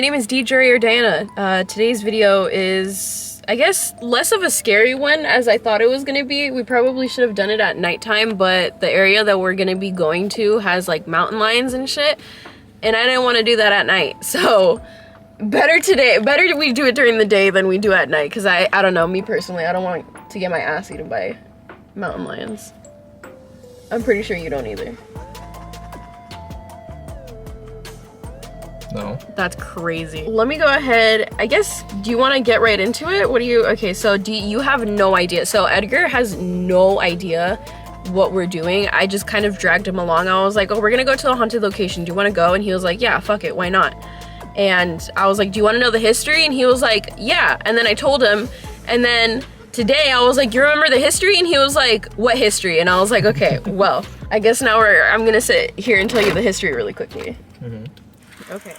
my name is DJ or Diana. Today's video is, I guess, less of a scary one as I thought it was gonna be. We probably should have done it at nighttime, but the area that we're gonna be going to has like mountain lions and shit, and I didn't want to do that at night. So better we do it during the day than we do at night, because I don't know, me personally, I don't want to get my ass eaten by mountain lions. I'm pretty sure you don't either. No. That's crazy. Let me go ahead. I guess, do you want to get right into it? Okay, so you have no idea. So Edgar has no idea what we're doing. I just kind of dragged him along. I was like, oh, we're gonna go to a haunted location. Do you want to go? And he was like, yeah, fuck it, why not? And I was like, do you want to know the history? And he was like, yeah. And then I told him, and then today I was like, you remember the history? And he was like, what history? And I was like, okay, well, I guess now I'm gonna sit here and tell you the history really quickly. Okay.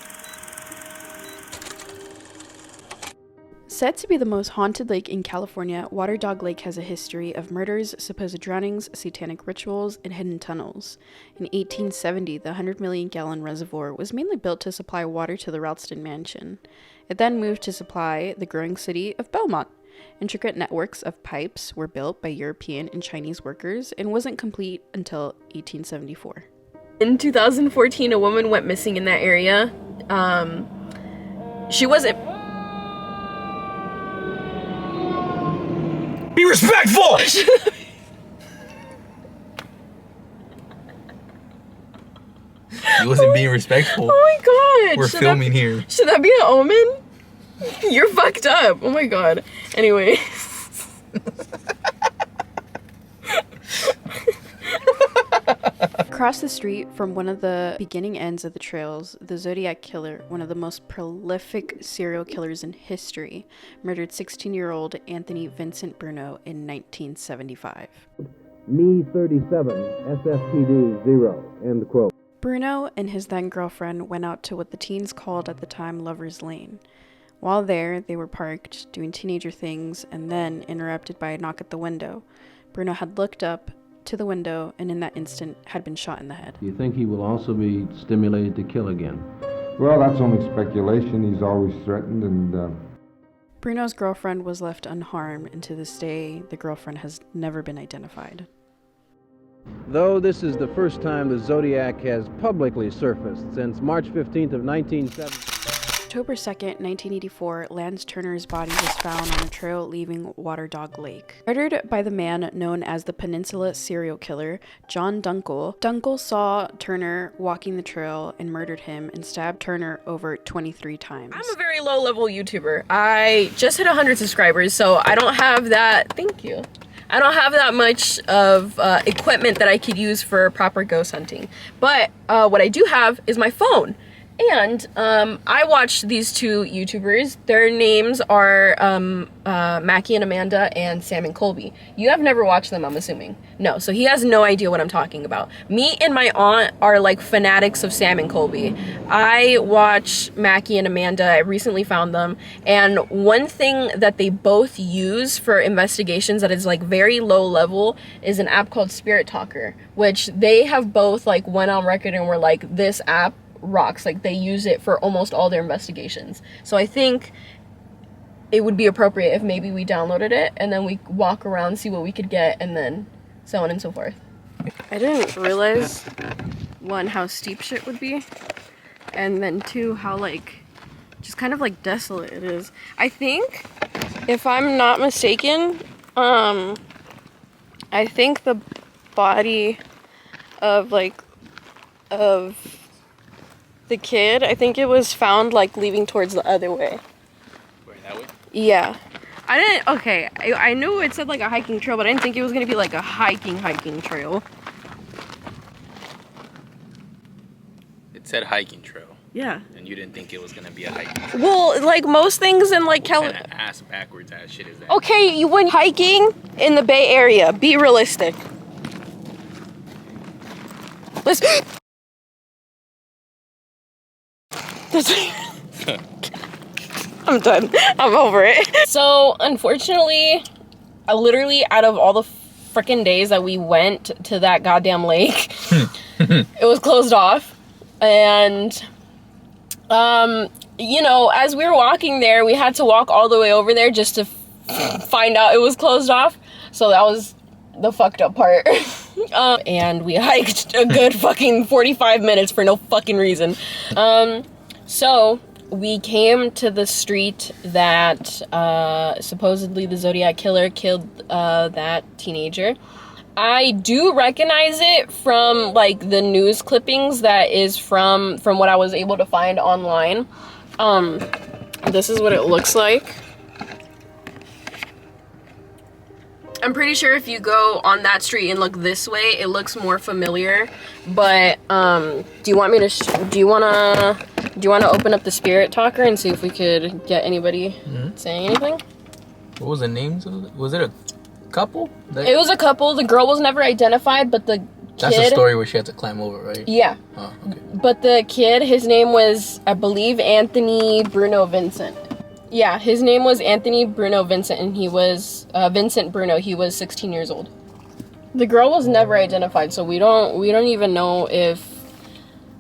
Said to be the most haunted lake in California, Water Dog Lake has a history of murders, supposed drownings, satanic rituals, and hidden tunnels. In 1870, the 100 million gallon reservoir was mainly built to supply water to the Ralston mansion. It then moved to supply the growing city of Belmont. Intricate networks of pipes were built by European and Chinese workers and wasn't complete until 1874. In 2014, a woman went missing in that area. She wasn't... Be respectful! He wasn't being respectful. Oh my god! We're filming here. Should that be an omen? You're fucked up. Oh my god. Anyway. Across the street from one of the beginning ends of the trails, the Zodiac killer, one of the most prolific serial killers in history, murdered 16-year-old Anthony Vincent Bruno in 1975. Me 37, SFPD 0, end quote. Bruno and his then girlfriend went out to what the teens called at the time Lover's Lane. While there, they were parked, doing teenager things, and then interrupted by a knock at the window. Bruno had looked up to the window and in that instant had been shot in the head. Do you think he will also be stimulated to kill again? Well, that's only speculation. He's always threatened and... Bruno's girlfriend was left unharmed, and to this day, the girlfriend has never been identified. Though this is the first time the Zodiac has publicly surfaced since March 15th of 1970. October 2nd, 1984, Lance Turner's body was found on a trail leaving Water Dog Lake. Murdered by the man known as the Peninsula serial killer, John Dunkel. Dunkel saw Turner walking the trail and murdered him and stabbed Turner over 23 times. I'm a very low-level YouTuber. I just hit 100 subscribers, so I don't have that. Thank you. I don't have that much of equipment that I could use for proper ghost hunting. But what I do have is my phone. And I watched these two YouTubers. Their names are Mackie and Amanda and Sam and Colby. You have never watched them, I'm assuming. No, so he has no idea what I'm talking about. Me and my aunt are like fanatics of Sam and Colby. I watch Mackie and Amanda. I recently found them. And one thing that they both use for investigations that is like very low level is an app called Spirit Talker, which they have both like went on record and were like, this app rocks. Like, they use it for almost all their investigations. So I think it would be appropriate if maybe we downloaded it and then we walk around, see what we could get, and then so on and so forth. I didn't realize, one, how steep shit would be, and then two, how like just kind of like desolate it is. I think, if I'm not mistaken, I think the body of the kid, I think it was found like leaving towards the other way. Wait, that way? Yeah. I knew it said like a hiking trail, but I didn't think it was gonna be like a hiking trail. It said hiking trail. Yeah. And you didn't think it was gonna be a hiking trail. Well, like most things in like What kind of ass backwards ass shit is that? Okay, you went hiking in the Bay Area. Be realistic. Let's... I'm done. I'm over it. So, unfortunately, literally out of all the freaking days that we went to that goddamn lake, it was closed off. And you know, as we were walking there, we had to walk all the way over there just to find out it was closed off. So that was the fucked up part. And we hiked a good fucking 45 minutes for no fucking reason. So we came to the street that supposedly the Zodiac killer killed that teenager. I do recognize it from like the news clippings that is from what I was able to find online. This is what it looks like. I'm pretty sure if you go on that street and look this way, it looks more familiar. But do you want me to do you want to open up the spirit talker and see if we could get anybody saying anything? What was the names of it? Was it a couple? It was a couple. The girl was never identified, but the kid... That's the story where she had to climb over, right? Yeah. Oh, okay. But the kid, his name was, I believe, Anthony Bruno Vincent. Yeah, his name was Anthony Bruno Vincent, and he was Vincent Bruno. He was 16 years old. The girl was never identified, so we don't even know if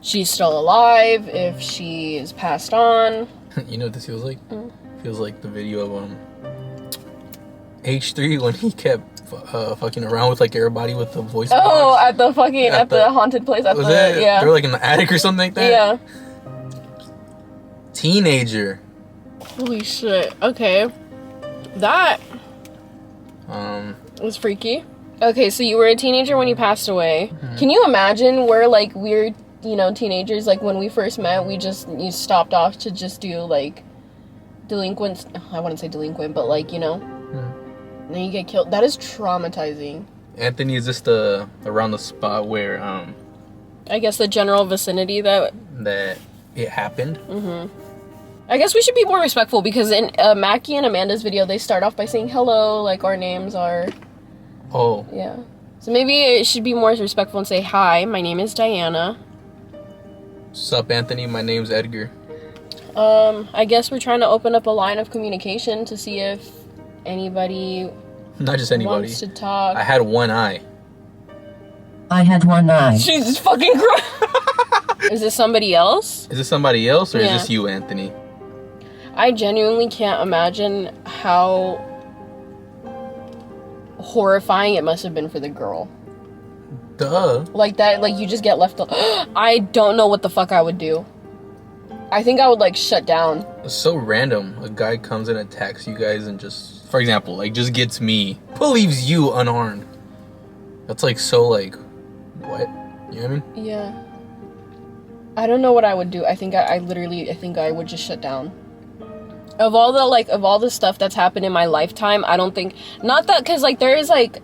she's still alive, if she's passed on. You know what this feels like? Feels like the video of H3 when he kept fucking around with like everybody with the voice box. Oh, at the haunted place. Yeah. They were like in the attic or something like that. Yeah. Teenager. Holy shit. Okay. That was freaky. Okay, so you were a teenager when you passed away. Can you imagine where like we're, you know, teenagers, like when we first met, you stopped off to just do like delinquents. I wouldn't say delinquent, but like, you know, and then you get killed. That is traumatizing. Anthony is just around the spot where I guess the general vicinity that it happened. I guess we should be more respectful because in Mackie and Amanda's video, they start off by saying hello, like our names are. Oh. Yeah. So maybe it should be more respectful and say, hi, my name is Diana. Sup, Anthony? My name's Edgar. I guess we're trying to open up a line of communication to see if anybody Not just anybody. wants to talk. I had one eye. I had one eye. She's just fucking crying. Is this somebody else? Is this somebody else or Yeah. is this you, Anthony? I genuinely can't imagine how horrifying it must have been for the girl. Duh. Like that, like you just get left I don't know what the fuck I would do. I think I would like shut down. It's so random. A guy comes and attacks you guys and just, for example, like just gets me, but leaves you unarmed. That's like so like, what? You know what I mean? Yeah. I don't know what I would do. I think I think I would just shut down. Of all the stuff that's happened in my lifetime, I don't think, not that, cause like there is like,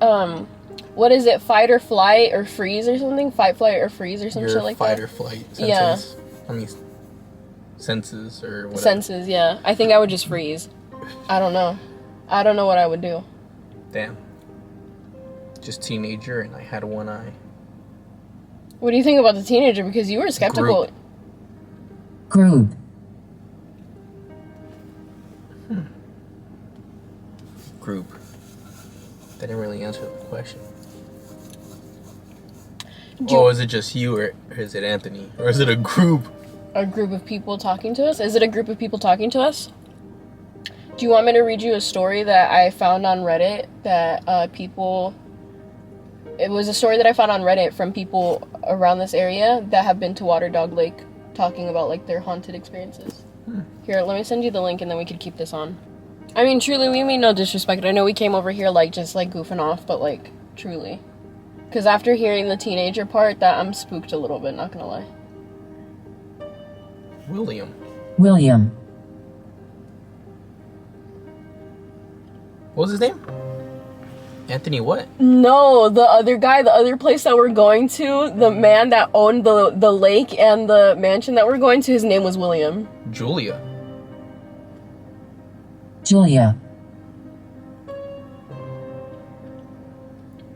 what is it? Fight or flight or freeze or something? Fight, flight or freeze or some Your shit like fight that. or flight sentence. Yeah. I mean, senses or whatever. Senses, yeah. I think I would just freeze. I don't know. I don't know what I would do. Damn. Just teenager and I had one eye. What do you think about the teenager? Because you were skeptical. Group. Group. That didn't really answer the question. Is it just you or is it Anthony? Or is it a group? A group of people talking to us? Is it a group of people talking to us? Do you want me to read you a story that I found on Reddit that people... It was a story that I found on Reddit from people around this area that have been to Water Dog Lake talking about like their haunted experiences. Here, let me send you the link and then we could keep this on. I mean, truly, we mean no disrespect. I know we came over here like just like goofing off, but like truly. Because after hearing the teenager part, that I'm spooked a little bit, not gonna lie. William. What was his name? Anthony what? No, the other guy, the other place that we're going to, the man that owned the lake and the mansion that we're going to, his name was William. Julia.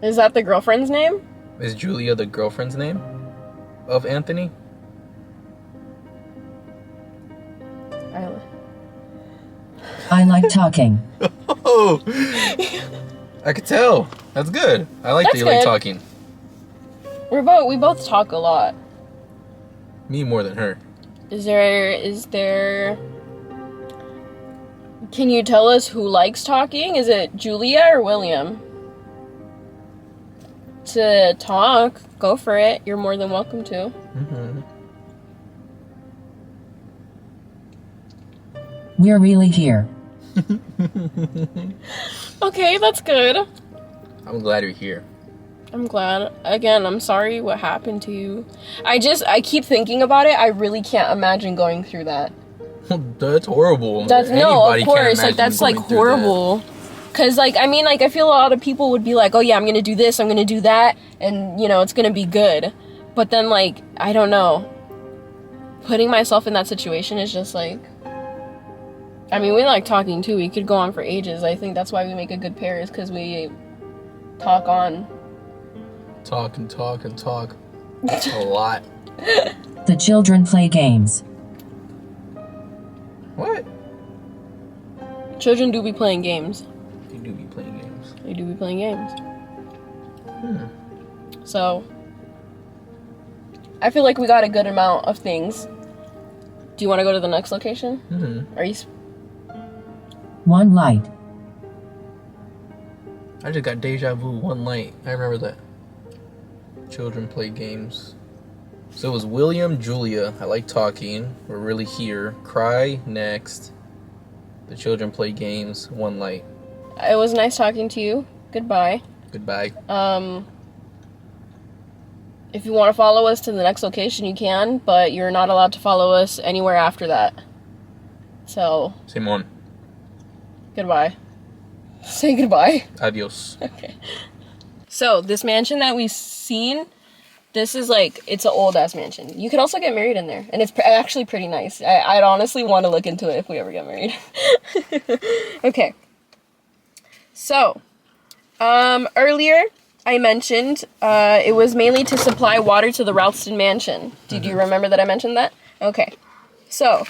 Is that the girlfriend's name? Is Julia the girlfriend's name of Anthony? I like talking. Oh, I could tell. That's good. I like that you like talking. We both talk a lot. Me more than her. Is there... Can you tell us who likes talking? Is it Julia or William? To talk, go for it. You're more than welcome to. Mm-hmm. We're really here. Okay, that's good. I'm glad you're here. I'm glad. Again, I'm sorry what happened to you. I keep thinking about it. I really can't imagine going through that. That's horrible. That's no, Anybody of can't course. Like imagine that's like going through horrible. Cause like I mean like I feel a lot of people would be like, oh yeah, I'm gonna do this, I'm gonna do that, and you know it's gonna be good. But then like I don't know. Putting myself in that situation is just like. I mean, we like talking too. We could go on for ages. I think that's why we make a good pair, is because we talk on. Talk and talk and talk. A lot. The children play games. What? Children do be playing games. They do be playing games. They do be playing games. So, I feel like we got a good amount of things. Do you want to go to the next location? Mm-hmm. Are you... One light. I just got deja vu one night. I remember that. Children play games. So it was William, Julia. I like talking. We're really here. Cry next. The children play games. One light. It was nice talking to you. Goodbye. Goodbye. If you want to follow us to the next location, you can, but you're not allowed to follow us anywhere after that. So, Same one. goodbye. Say goodbye. Adios. Okay. So, this mansion that we've seen, this is like, it's an old-ass mansion. You could also get married in there, and it's actually pretty nice. I'd honestly want to look into it if we ever get married. Okay. So, earlier, I mentioned it was mainly to supply water to the Ralston mansion. Did you remember that I mentioned that? Okay. So,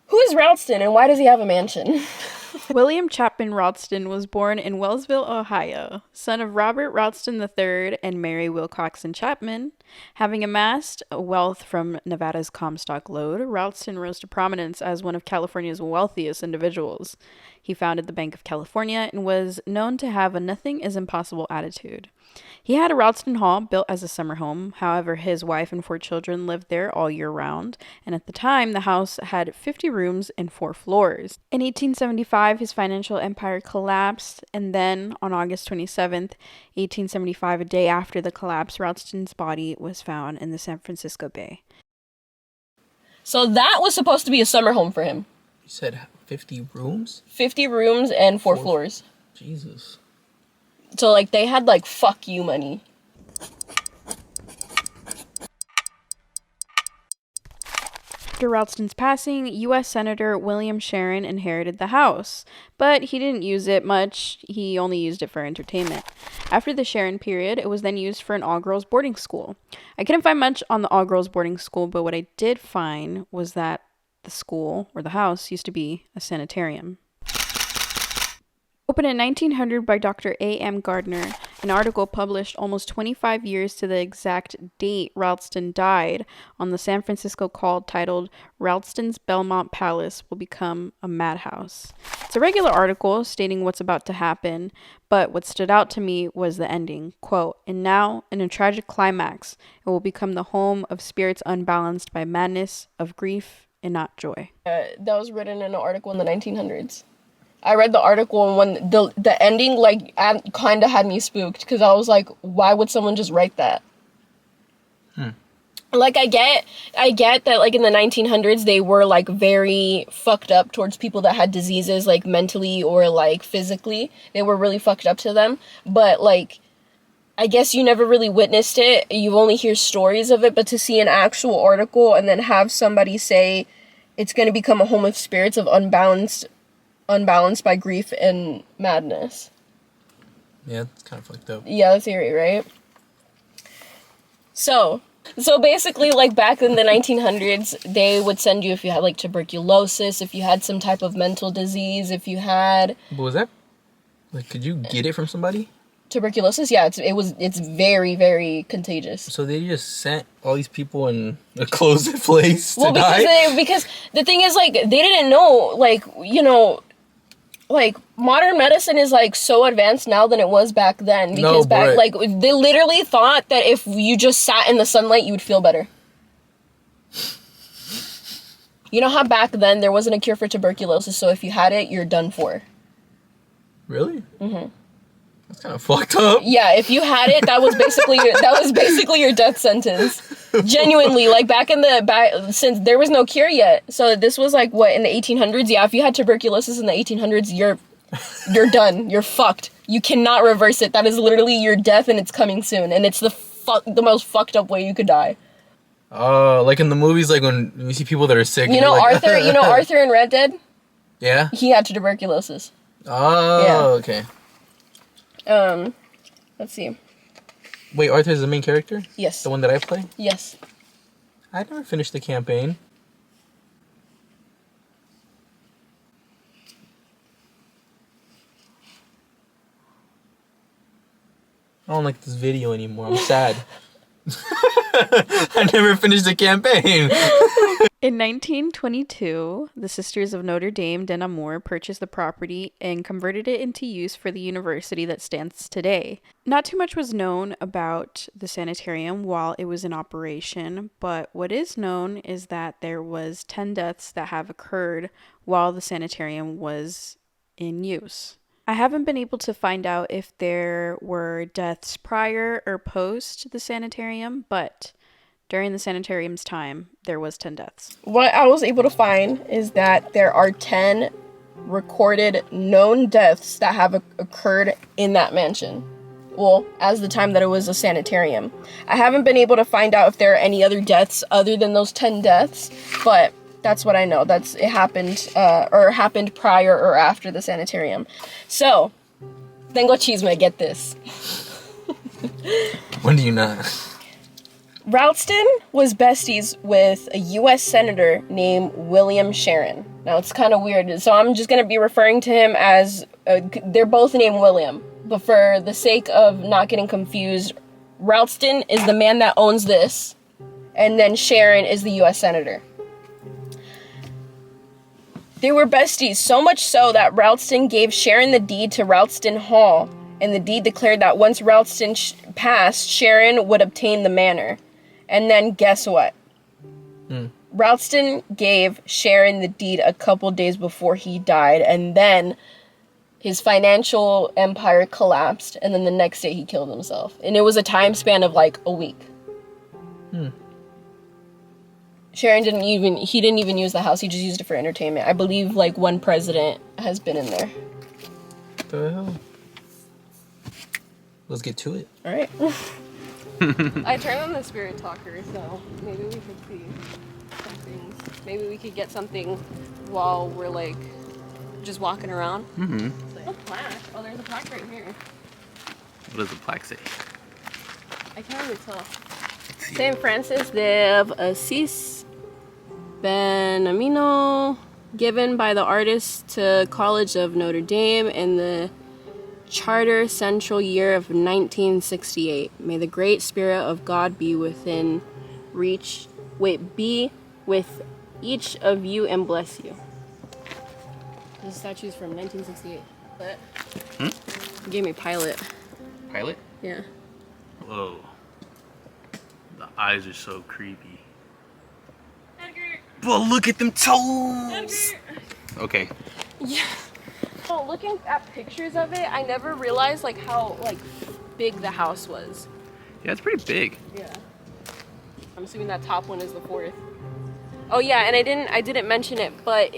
who is Ralston and why does he have a mansion? William Chapman Ralston was born in Wellsville, Ohio, son of Robert Ralston III and Mary Wilcoxon Chapman. Having amassed wealth from Nevada's Comstock lode, Ralston rose to prominence as one of California's wealthiest individuals. He founded the Bank of California and was known to have a nothing is impossible attitude. He had a Ralston Hall built as a summer home. However, his wife and 4 children lived there all year round, and at the time, the house had 50 rooms and 4 floors. In 1875, his financial empire collapsed, and then, on August 27th, 1875, a day after the collapse, Ralston's body was found in the San Francisco Bay. So that was supposed to be a summer home for him. You said 50 rooms? 50 rooms and 4 floors. Jesus. So, like, they had, like, fuck you money. After Ralston's passing, U.S. Senator William Sharon inherited the house, but he didn't use it much. He only used it for entertainment. After the Sharon period, it was then used for an all-girls boarding school. I couldn't find much on the all-girls boarding school, but what I did find was that the school, or the house, used to be a sanitarium. Opened in 1900 by Dr. A.M. Gardner, an article published almost 25 years to the exact date Ralston died on the San Francisco Call titled Ralston's Belmont Palace Will Become a Madhouse. It's a regular article stating what's about to happen, but what stood out to me was the ending. Quote, "And now, in a tragic climax, it will become the home of spirits unbalanced by madness, of grief, and not joy." That was written in an article in the 1900s. I read the article, and when the ending, like, kind of had me spooked, because I was like, why would someone just write that? Like, I get that, like, in the 1900s, they were, like, very fucked up towards people that had diseases, like, mentally or, like, physically. They were really fucked up to them. But, like, I guess you never really witnessed it. You only hear stories of it. But to see an actual article and then have somebody say it's going to become a home of spirits of unbalanced by grief and madness. Yeah, it's kind of fucked up. Yeah, that's eerie, right? So basically, like, back in the 1900s, they would send you if you had, like, tuberculosis, if you had some type of mental disease, if you had... What was that? Like, could you get it from somebody? Tuberculosis, yeah, it's very, very contagious. So they just sent all these people in a closed place to Well, die? because the thing is, like, they didn't know, like, you know, like, modern medicine is, like, so advanced now than it was back then. Because like, they literally thought that if you just sat in the sunlight, you would feel better. You know how back then there wasn't a cure for tuberculosis, so if you had it, you're done for. Really? Mm-hmm. That's kind of fucked up. Yeah, if you had it, that was basically your death sentence. Genuinely, like since there was no cure yet. So this was like what, in the 1800s? Yeah, if you had tuberculosis in the 1800s, you're done. You're fucked. You cannot reverse it. That is literally your death, and it's coming soon. And it's the most fucked up way you could die. Oh, like in the movies, like when you see people that are sick. You know like, Arthur. You know Arthur in Red Dead. Yeah. He had tuberculosis. Oh, yeah. Okay. Let's see. Wait, Arthur is the main character? Yes. The one that I play? Yes. I never finished the campaign. I don't like this video anymore. I'm sad. I never finished the campaign. In 1922, the Sisters of Notre Dame de Namur purchased the property and converted it into use for the university that stands today. Not too much was known about the sanitarium while it was in operation, but what is known is that there was 10 deaths that have occurred while the sanitarium was in use. I haven't been able to find out if there were deaths prior or post the sanitarium, but during the sanitarium's time, there was 10 deaths. What I was able to find is that there are 10 recorded known deaths that have occurred in that mansion. Well, as the time that it was a sanitarium. I haven't been able to find out if there are any other deaths other than those 10 deaths, but that's what I know. It happened prior or after the sanitarium. So, tengo chisme, get this. When do you not? Ralston was besties with a U.S. senator named William Sharon. Now, it's kind of weird, so I'm just going to be referring to him as, they're both named William. But for the sake of not getting confused, Ralston is the man that owns this, and then Sharon is the U.S. senator. They were besties, so much so that Ralston gave Sharon the deed to Ralston Hall, and the deed declared that once Ralston passed, Sharon would obtain the manor. And then guess what? Ralston gave Sharon the deed a couple days before he died, and then his financial empire collapsed, and then the next day he killed himself. And it was a time span of like a week. Sharon didn't even use the house, he just used it for entertainment. I believe like one president has been in there. What the hell? Let's get to it. Alright. I turned on the spirit talker, so maybe we could see some things. Maybe we could get something while we're like just walking around. Mm-hmm. A plaque. Oh, there's a plaque right here. What does the plaque say? I can't really tell. Saint Francis de Assis Benamino, given by the artist to College of Notre Dame in the Charter Central year of 1968. May the great spirit of God be with each of you and bless you. This statue's from 1968. But gave me Pilot. Pilot? Yeah. Whoa. The eyes are so creepy. Edgar. But look at them toes! Edgar. Okay. Yeah. So looking at pictures of it, I never realized like how like big the house was. Yeah, it's pretty big. Yeah. I'm assuming that top one is the fourth. Oh yeah, and I didn't mention it, but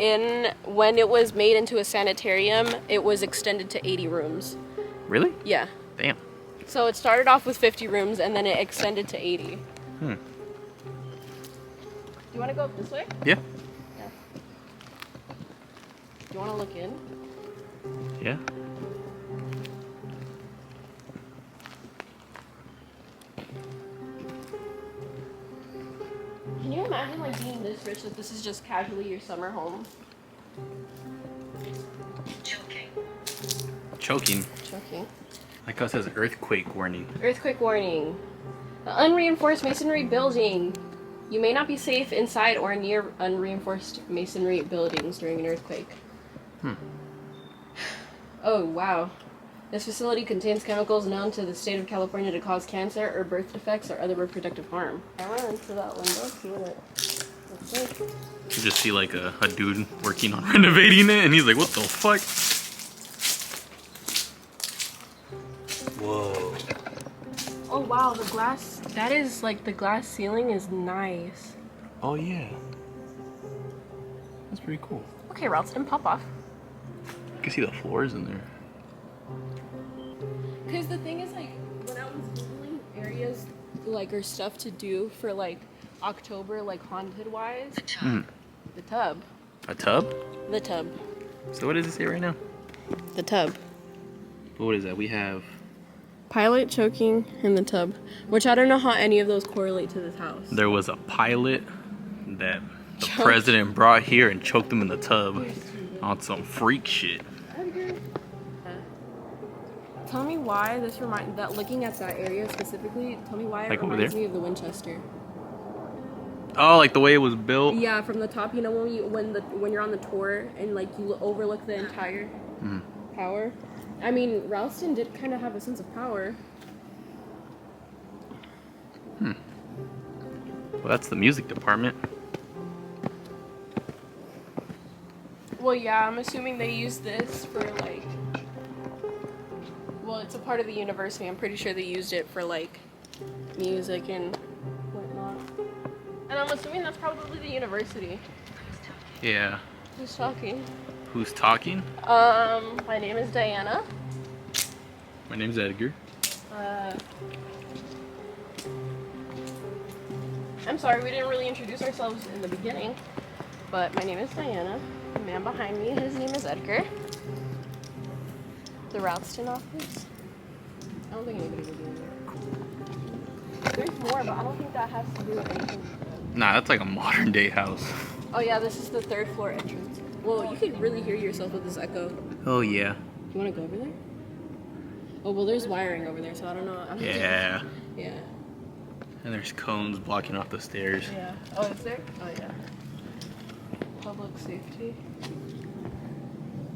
when it was made into a sanitarium, it was extended to 80 rooms. Really? Yeah. Damn. So it started off with 50 rooms and then it extended to 80. You want to go up this way? Yeah. Yeah. Do you want to look in? Yeah. Can you imagine like being this rich that this is just casually your summer home? Choking. Choking. Like how it says earthquake warning. Earthquake warning. The unreinforced masonry building. You may not be safe inside or near unreinforced masonry buildings during an earthquake. Oh, wow. This facility contains chemicals known to the state of California to cause cancer or birth defects or other reproductive harm. I went into that window, see what it looks like. You just see like a dude working on renovating it, and he's like, what the fuck? Whoa. Oh, wow, the glass. That is like the glass ceiling is nice. Oh yeah. That's pretty cool. Okay, Ralston, pop off. You can see the floors in there. Because the thing is, like, when I was Googling areas, like, or stuff to do for, like, October, like, haunted-wise. The tub. The tub. A tub? The tub. So what does it say right now? The tub. What is that? We have... Pilot choking in the tub. Which I don't know how any of those correlate to this house. There was a pilot that the president brought here and choked him in the tub on some freak shit. Tell me why this looking at that area specifically, tell me why it Like over reminds there? me of the Winchester. Oh, like the way it was built? Yeah, from the top, you know when you're on the tour and like you overlook the entire tower. I mean, Ralston did kind of have a sense of power. Well, that's the music department. Well, yeah, I'm assuming they use this for like. Well, it's a part of the university. I'm pretty sure they used it for like music and whatnot. And I'm assuming that's probably the university. Yeah. Who's talking? Who's talking? My name is Diana. My name's Edgar. I'm sorry, we didn't really introduce ourselves in the beginning, but my name is Diana. The man behind me, his name is Edgar. The Ralston office. I don't think anybody would be in there. There's more, but I don't think that has to do with anything. Nah, that's like a modern day house. Oh yeah, this is the 3rd floor entrance. Well, you could really hear yourself with this echo. Oh yeah. You want to go over there? Oh well, there's wiring over there, so I don't know. Yeah. Yeah. And there's cones blocking off the stairs. Yeah. Oh, is there? Oh yeah. Public safety.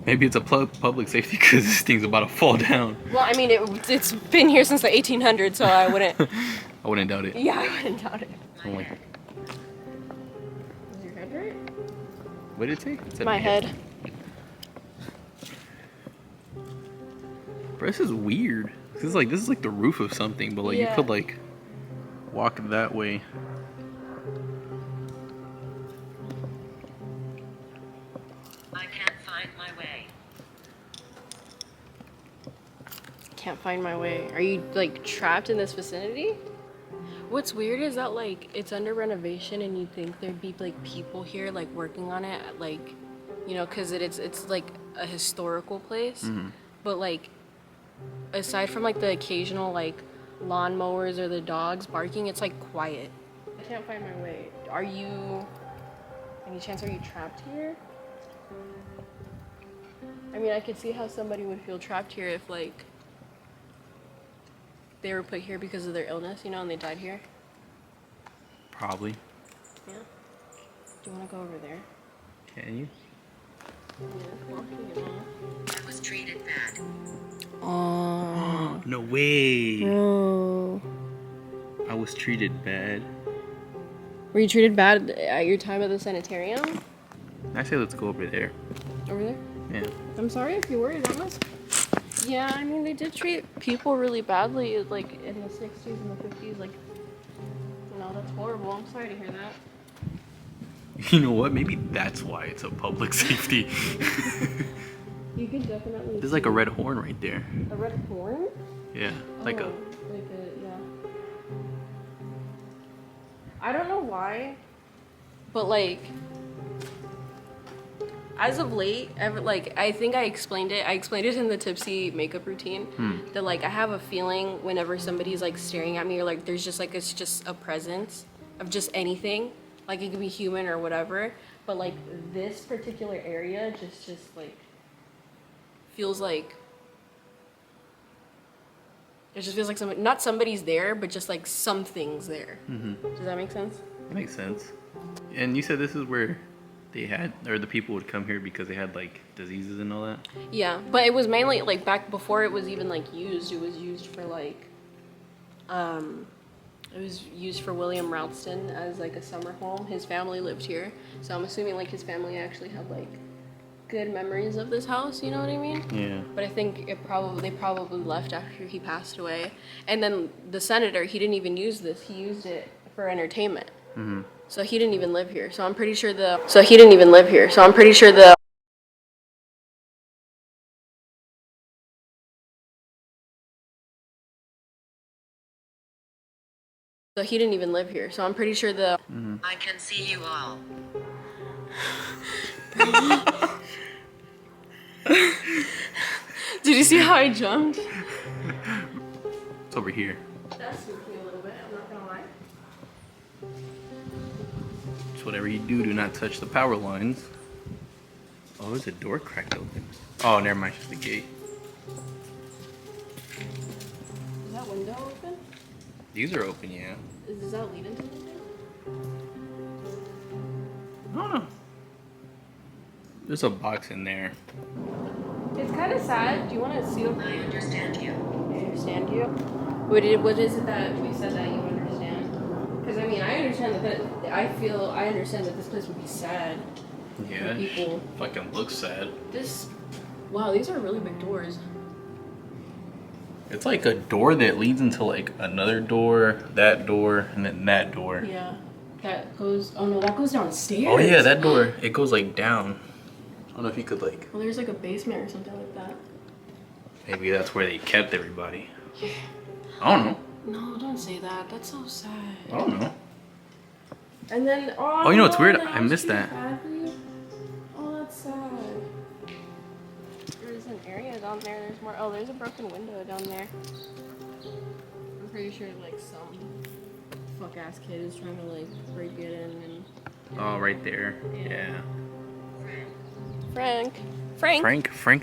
Maybe it's a public safety because this thing's about to fall down. Well, I mean, it's been here since the 1800s, so I wouldn't. I wouldn't doubt it. Yeah, I wouldn't doubt it. I'm like, Is your head right? what did it say? It said My head. Bro, this is weird. This is like the roof of something, but like you Yeah. could like walk that way. I can't find my way. Can't find my way. Are you like trapped in this vicinity? What's weird is that like it's under renovation and you'd think there'd be like people here like working on it, like, you know, because it's like a historical place. But like aside from like the occasional like lawnmowers or the dogs barking, it's like quiet. I can't find my way. Are you, any chance, are you trapped here? I mean, I could see how somebody would feel trapped here if like they were put here because of their illness, you know, and they died here. Probably. Yeah. Do you want to go over there? Can you? I was treated bad. Oh. No way. No. I was treated bad. Were you treated bad at your time at the sanitarium? I say let's go over there. Over there? Yeah. I'm sorry if you were. That must. Yeah, I mean, they did treat people really badly, like in the 60s and the 50s. Like, you know, that's horrible. I'm sorry to hear that. You know what? Maybe that's why it's a public safety. You could definitely. There's like a red horn right there. A red horn? Yeah, like Oh, a. yeah. I don't know why, but like, as of late, I think I explained it. I explained it in the Tipsy makeup routine. That like I have a feeling whenever somebody's like staring at me, or like there's just like it's just a presence of just anything. Like it could be human or whatever, but like this particular area just like feels like It just feels like somebody, not somebody's there, but just like something's there. Does that make sense? Makes sense. And you said this is where they had, or the people would come here because they had like diseases and all that? Yeah, but it was mainly like back before it was even like used. It was used for like, it was used for William Ralston as like a summer home. His family lived here, so I'm assuming like his family actually had like good memories of this house. You know what I mean? Yeah. But I think they probably left after he passed away. And then the senator, he didn't even use this. He used it for entertainment. So he didn't even live here. So I'm pretty sure the. So he didn't even live here. So I'm pretty sure the. So he didn't even live here. So I'm pretty sure the. I can see you all. Did you see how I jumped? It's over here. That spooked me a little bit. I'm not gonna lie. Just whatever you do, do not touch the power lines. Oh, there's a door cracked open. Oh, never mind, it's just the gate. Is that window open? These are open, yeah. Does that lead into anything? I don't know. There's a box in there. It's kind of sad. Do you want to see what I understand you. I understand you? What is it that we said that you understand? Because I mean, I understand that I understand that this place would be sad. Yeah, People. fucking looks sad. Wow, these are really big doors. It's like a door that leads into like another door, and then that door. Yeah. That goes, oh no, that goes downstairs. Oh yeah, that door, it goes like down. I don't know if you could like, Well, there's like a basement or something like that. maybe that's where they kept everybody. I don't know. No, don't say that. That's so sad. I don't know. And then, Oh, you know what's weird? the I house missed too that. badly. Oh, that's sad. There's an area down there. There's more. Oh, there's a broken window down there. I'm pretty sure like some fuck ass kid is trying to like break it in and. Oh, right there. Yeah. Frank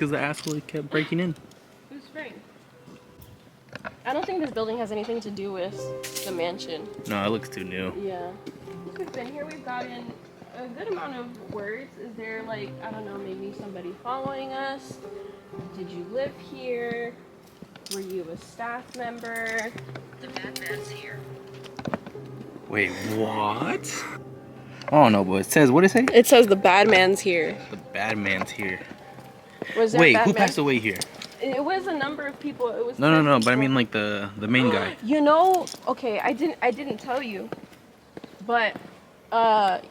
is the asshole he kept breaking in. Who's Frank? I don't think this building has anything to do with the mansion. No, it looks too new. Yeah. Since we've been here, we've gotten a good amount of words. Is there like, I don't know, maybe somebody following us? Did you live here? Were you a staff member? The Batman's here. Wait, what? I don't know, but it says, what did it say? It says the bad man's here. The bad man's here. Was that Wait, bad who man? passed away here? It was a number of people. It was No, but I people. mean like the main guy. You know, okay, I didn't tell you, but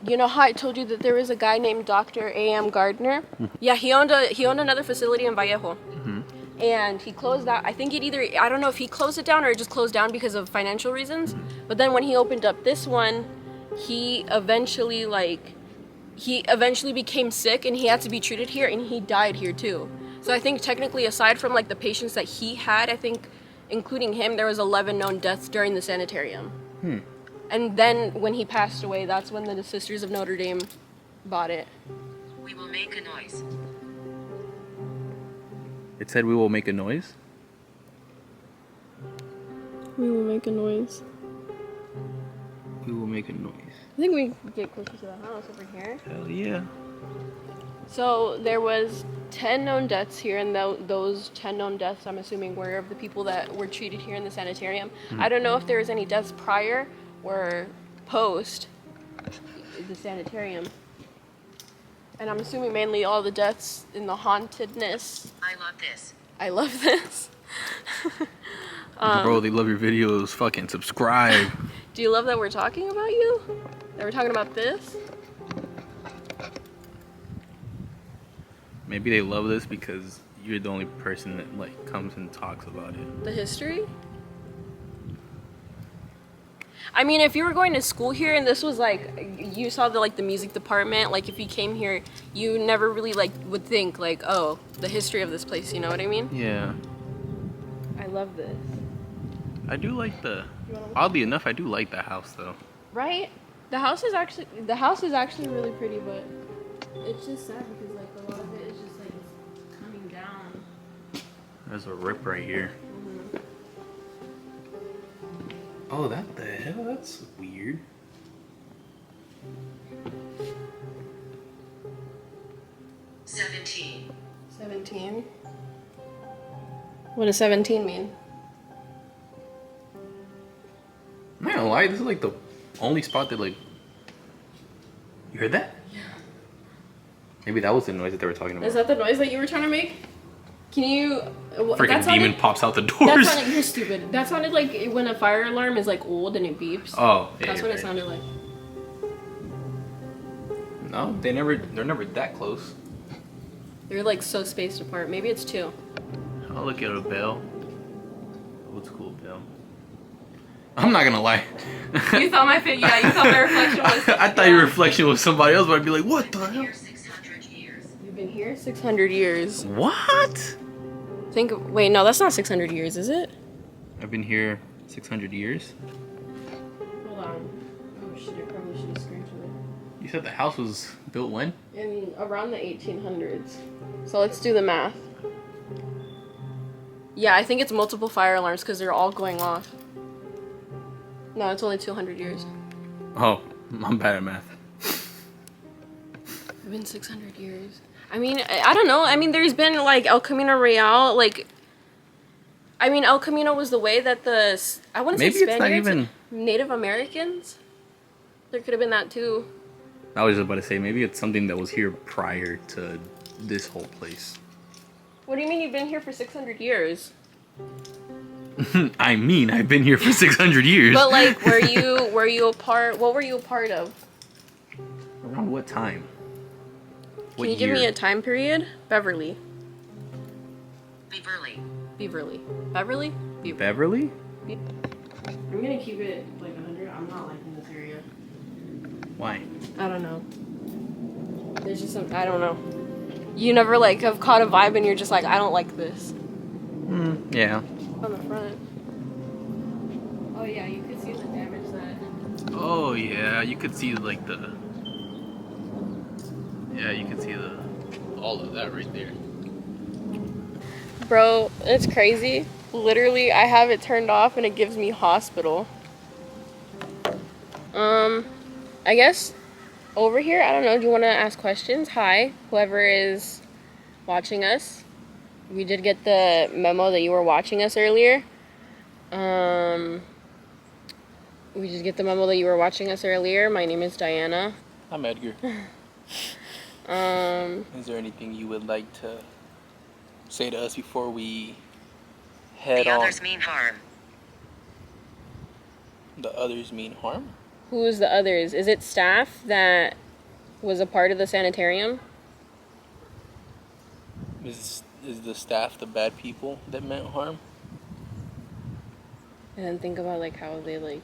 you know how I told you that there was a guy named Dr. A.M. Gardner? Yeah, he owned another facility in Vallejo. And he closed that. I think I don't know if he closed it down or it just closed down because of financial reasons. But then when he opened up this one, he eventually became sick and he had to be treated here and he died here too. So I think technically, aside from like the patients that he had, I think including him, there was 11 known deaths during the sanitarium. And then when he passed away, that's when the Sisters of Notre Dame bought it. We will make a noise. It said we will make a noise. We will make a noise. We will make a noise. I think we can get closer to the house over here. Hell yeah. So there was 10 known deaths here, and those 10 known deaths, I'm assuming, were of the people that were treated here in the sanitarium. I don't know if there was any deaths prior or post the sanitarium. And I'm assuming mainly all the deaths in the hauntedness. I love this. I love this. Bro, they love your videos. Fucking subscribe. Do you love that we're talking about you? That we're talking about this? Maybe they love this because you're the only person that like comes and talks about it. The history? I mean, if you were going to school here and this was like, you saw the music department, like if you came here, you never really like would think like, oh, the history of this place, you know what I mean? Yeah. I love this. I do like oddly enough, I do like the house though. Right? The house is actually really pretty, but it's just sad because like a lot of it is just like coming down. There's a rip right here. Oh, that the hell? That's weird. Seventeen. 17. What does 17 mean? I'm not gonna lie, this is like the only spot that like... You heard that? Yeah. Maybe that was the noise that they were talking about. Is that the noise that you were trying to make? Can you... Freaking demon pops out the That doors. sounded... You're stupid. That sounded like when a fire alarm is like old and it beeps. Oh, yeah, That's what it right. sounded like. No, they're never that close. They're like so spaced apart. Maybe it's 2. Oh, look at a bell. Old school bell. I'm not gonna lie. You thought my fit? Yeah, you thought my reflection was... I thought your reflection was somebody else, but I'd be like, what the hell? Here 600 years. You've been here 600 years. What? Wait, no, that's not 600 years, is it? I've been here 600 years. Hold on. Oh shit, I probably should have screenshot it. You said the house was built when? In around the 1800s. So let's do the math. Yeah, I think it's multiple fire alarms because they're all going off. No, it's only 200 years. Oh, I'm bad at math. It's been 600 years. I mean, I don't know. I mean, there's been like El Camino Real. Like, I mean, El Camino was the way that I want to say Maybe it's not Spaniards, even- Native Americans. There could have been that too. I was just about to say, maybe it's something that was here prior to this whole place. What do you mean you've been here for 600 years? I mean, I've been here for 600 years. But like, were you a part? What were you a part of? Around what time? Can you give me a time period? Beverly. Beverly. Beverly. Beverly? Beverly? I'm gonna keep it like 100. I'm not liking this area. Why? I don't know. There's just some. I don't know. You never like have caught a vibe and you're just like, I don't like this. Yeah. On the front. Oh yeah, you could see the damage that. Oh yeah, you could see like the. Yeah, you could see all of that right there. Bro, it's crazy. Literally, I have it turned off and it gives me hospital. I guess over here, I don't know. Do you want to ask questions? Hi, whoever is watching us. We did get the memo that you were watching us earlier. We did get the memo that you were watching us earlier. My name is Diana. I'm Edgar. Is there anything you would like to say to us before we head The on? others mean harm. The others mean harm? Who's the others? Is it staff that was a part of the sanitarium? Is the staff the bad people that meant harm? And then think about like how they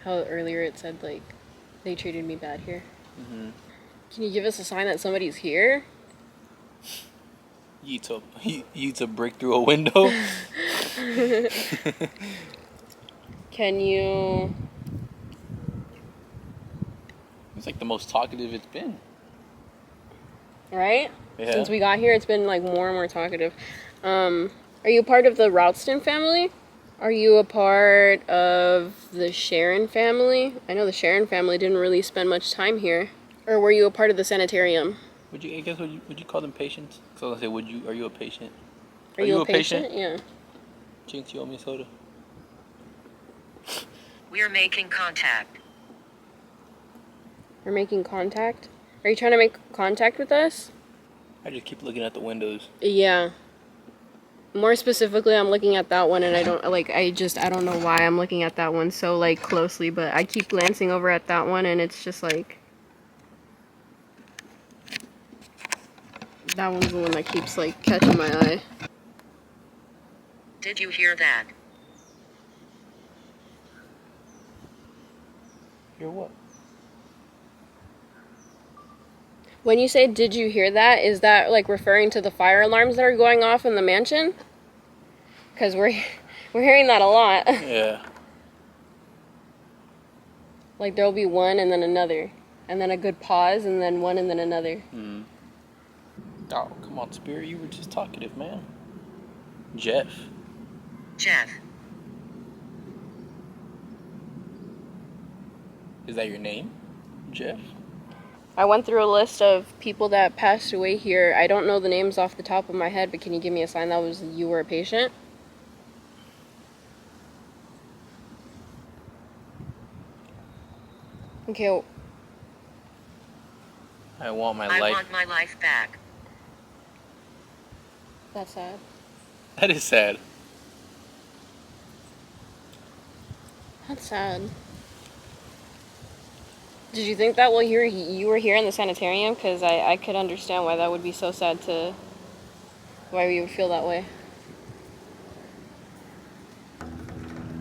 how earlier it said like they treated me bad here. Mm-hmm. Can you give us a sign that somebody's here? You to break through a window? Can you? It's like the most talkative it's been. Right? Yeah. Since we got here, it's been like more and more talkative. Are you a part of the Ralston family? Are you a part of the Sharon family? I know the Sharon family didn't really spend much time here. Or were you a part of the sanitarium? Would you call them patients? So I say, are you a patient? Are you a patient? Yeah. Jinx, you owe me a soda. We're making contact. We're making contact? Are you trying to make contact with us? I just keep looking at the windows. Yeah. More specifically, I'm looking at that one and I don't know why I'm looking at that one so like closely, but I keep glancing over at that one and it's just like that one's the one that keeps like catching my eye. Did you hear that? Hear what? When you say did you hear that, is that like referring to the fire alarms that are going off in the mansion? Because we're hearing that a lot. Yeah. Like there'll be one and then another. And then a good pause and then one and then another. Oh, come on, Spirit. You were just talkative, man. Jeff. Is that your name, Jeff? I went through a list of people that passed away here. I don't know the names off the top of my head, but can you give me a sign that was you were a patient? Okay. I want my I life. want my life back. That's sad. That is sad. That's sad. Did you think that while you were here in the sanitarium? Because I could understand why that would be so sad to... Why you would feel that way.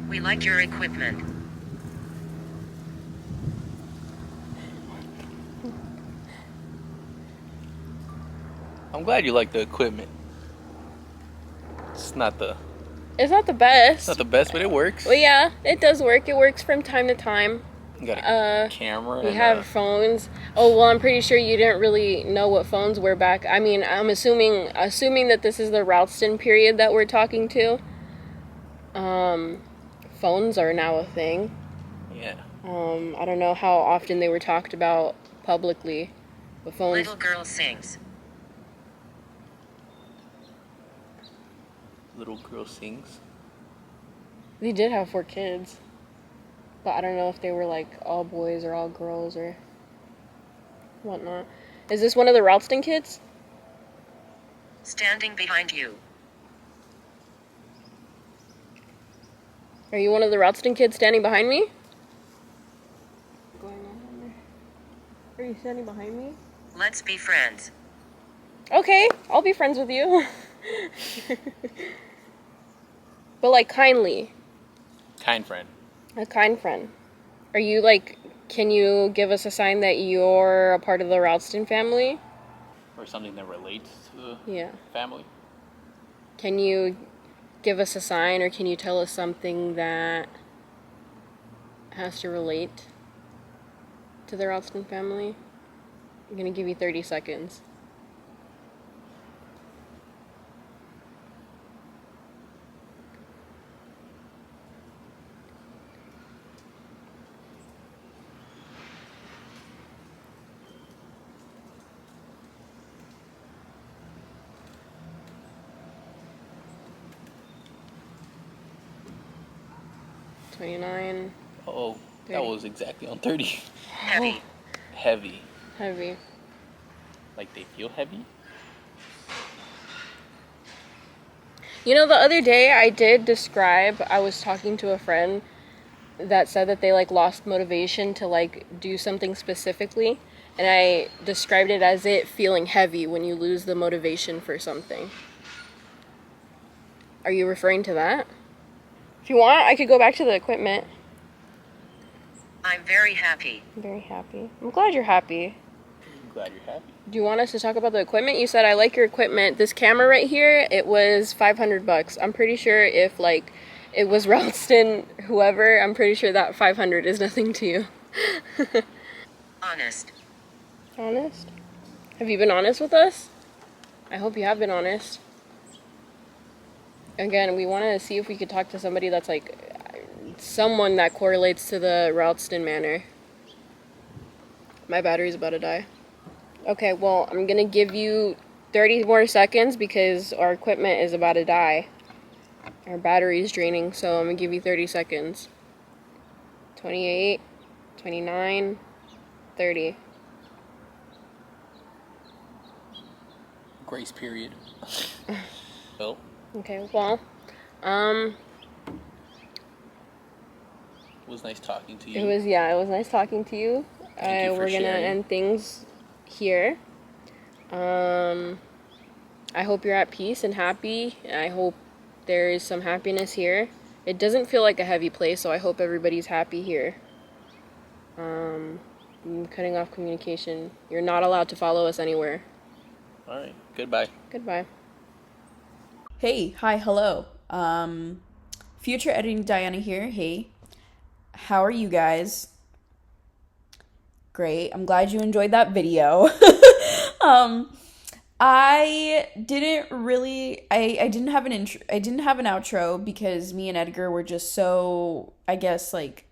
We like your equipment. I'm glad you like the equipment. It's not the It's not the best. best, but it works. Well, yeah, it does work. It works from time to time. You got a camera. We and have phones. Oh, well, I'm pretty sure you didn't really know what phones were back. I mean, I'm assuming that this is the Ralston period that we're talking to. Phones are now a thing. Yeah. I don't know how often they were talked about publicly, but phones. Little girl sings. Little girl sings. They did have 4 kids, but I don't know if they were like all boys or all girls or whatnot. Is this one of the Ralston kids? Standing behind you. Are you one of the Ralston kids standing behind me? Going on down there. Are you standing behind me? Let's be friends. Okay, I'll be friends with you. But like kindly. Kind friend. A kind friend. Are you like, can you give us a sign that you're a part of the Ralston family? Or something that relates to the Yeah. family. Can you give us a sign, or can you tell us something that has to relate to the Ralston family? I'm gonna give you 30 seconds. $29. Oh, that 30. was exactly on 30. Heavy. Heavy. Heavy. Like they feel heavy? You know, the other day I was talking to a friend that said that they like lost motivation to like do something specifically, and I described it as it feeling heavy when you lose the motivation for something. Are you referring to that? If you want, I could go back to the equipment. I'm very happy. I'm very happy. I'm glad you're happy. I'm glad you're happy. Do you want us to talk about the equipment? You said, I like your equipment. This camera right here, it was $500. I'm pretty sure if like it was Ralston, whoever, I'm pretty sure that 500 is nothing to you. Honest. Honest? Have you been honest with us? I hope you have been honest. Again, we want to see if we could talk to somebody that's like someone that correlates to the Ralston manor. My battery's about to die. Okay, well, I'm gonna give you 30 more seconds because our equipment is about to die. Our battery's draining, so I'm gonna give you 30 seconds. 28, 29, 30. Grace period. Oh. Okay, well, It was nice talking to you. it was nice talking to you. Thank you for We're gonna sharing. end things here. I hope you're at peace and happy. I hope there is some happiness here. It doesn't feel like a heavy place, so I hope everybody's happy here. I'm cutting off communication. You're not allowed to follow us anywhere. Alright, goodbye. Goodbye. Hey, hi, hello. Future editing Diana here. Hey, how are you guys? Great. I'm glad you enjoyed that video. I didn't have an outro because me and Edgar were just so, I guess, like,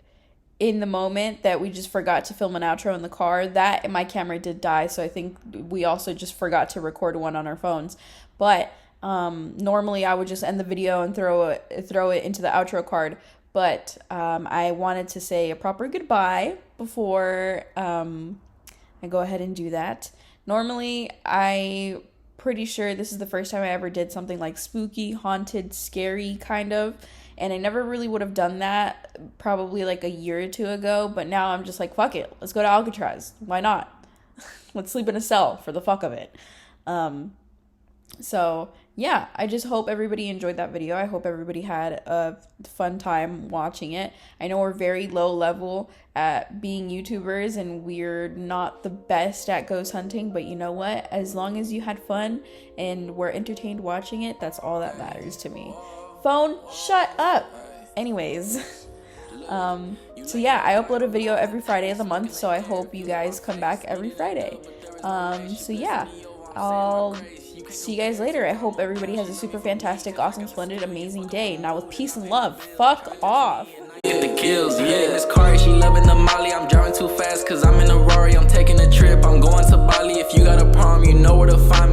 in the moment that we just forgot to film an outro in the car. That and my camera did die, so I think we also just forgot to record one on our phones. But normally I would just end the video and throw it into the outro card. But I wanted to say a proper goodbye before I go ahead and do that. Normally, I pretty sure this is the first time I ever did something like spooky, haunted, scary kind of. And I never really would have done that probably like a year or two ago. But now I'm just like, fuck it. Let's go to Alcatraz. Why not? Let's sleep in a cell for the fuck of it. So yeah, I just hope everybody enjoyed that video. I hope everybody had a fun time watching it. I know we're very low level at being YouTubers and we're not the best at ghost hunting, but you know what? As long as you had fun and were entertained watching it, that's all that matters to me. Phone, shut up. Anyways, so yeah, I upload a video every Friday of the month, so I hope you guys come back every Friday. So yeah, I'll see you guys later. I hope everybody has a super fantastic, awesome, splendid, amazing day. Now with peace and love. Fuck off. Get the kills, yeah. This car, she loving the Molly. I'm driving too fast, cause I'm in a Rari. I'm taking a trip, I'm going to Bali. If you got a problem, you know where to find